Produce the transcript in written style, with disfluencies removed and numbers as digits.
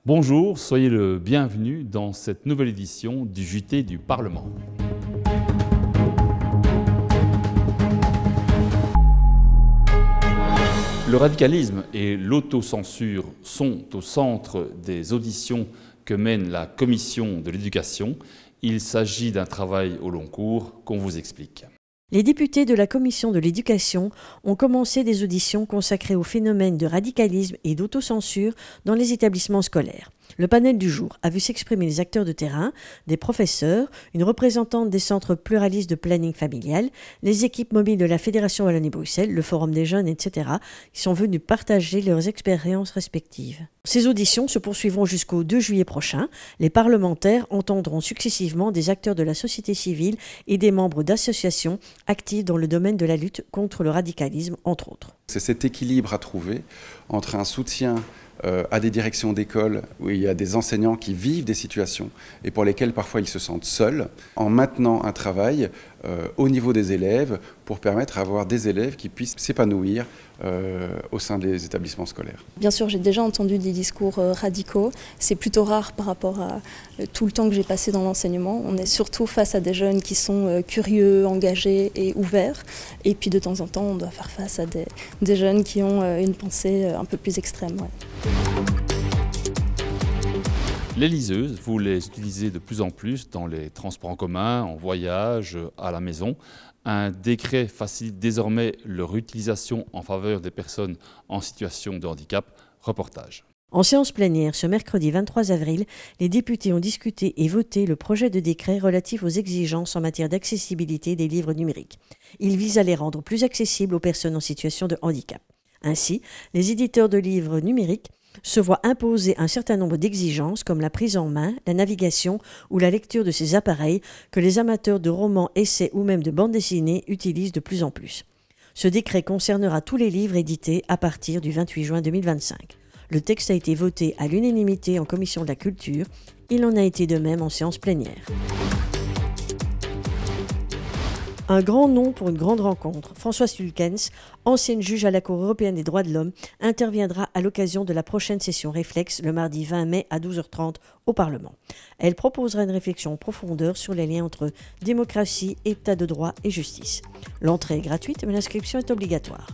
Bonjour, soyez le bienvenu dans cette nouvelle édition du JT du Parlement. Le radicalisme et l'autocensure sont au centre des auditions que mène la Commission de l'éducation. Il s'agit d'un travail au long cours qu'on vous explique. Les députés de la Commission de l'éducation ont commencé des auditions consacrées au phénomène de radicalisme et d'autocensure dans les établissements scolaires. Le panel du jour a vu s'exprimer les acteurs de terrain, des professeurs, une représentante des centres pluralistes de planning familial, les équipes mobiles de la Fédération Wallonie-Bruxelles, le Forum des jeunes, etc., qui sont venus partager leurs expériences respectives. Ces auditions se poursuivront jusqu'au 2 juillet prochain. Les parlementaires entendront successivement des acteurs de la société civile et des membres d'associations actives dans le domaine de la lutte contre le radicalisme, entre autres. C'est cet équilibre à trouver entre un soutien à des directions d'école où il y a des enseignants qui vivent des situations et pour lesquelles parfois ils se sentent seuls, en maintenant un travail au niveau des élèves pour permettre à avoir des élèves qui puissent s'épanouir au sein des établissements scolaires. Bien sûr, j'ai déjà entendu des discours radicaux. C'est plutôt rare par rapport à tout le temps que j'ai passé dans l'enseignement. On est surtout face à des jeunes qui sont curieux, engagés et ouverts. Et puis de temps en temps, on doit faire face à des jeunes qui ont une pensée un peu plus extrême. Ouais. Les liseuses, vous les utilisez de plus en plus dans les transports en commun, en voyage, à la maison. Un décret facilite désormais leur utilisation en faveur des personnes en situation de handicap. Reportage. En séance plénière, ce mercredi 23 avril, les députés ont discuté et voté le projet de décret relatif aux exigences en matière d'accessibilité des livres numériques. Il vise à les rendre plus accessibles aux personnes en situation de handicap. Ainsi, les éditeurs de livres numériques se voient imposer un certain nombre d'exigences comme la prise en main, la navigation ou la lecture de ces appareils que les amateurs de romans, essais ou même de bandes dessinées utilisent de plus en plus. Ce décret concernera tous les livres édités à partir du 28 juin 2025. Le texte a été voté à l'unanimité en commission de la culture. Il en a été de même en séance plénière. Un grand nom pour une grande rencontre. Françoise Tulkens, ancienne juge à la Cour européenne des droits de l'homme, interviendra à l'occasion de la prochaine session Réflexe le mardi 20 mai à 12h30 au Parlement. Elle proposera une réflexion en profondeur sur les liens entre démocratie, état de droit et justice. L'entrée est gratuite mais l'inscription est obligatoire.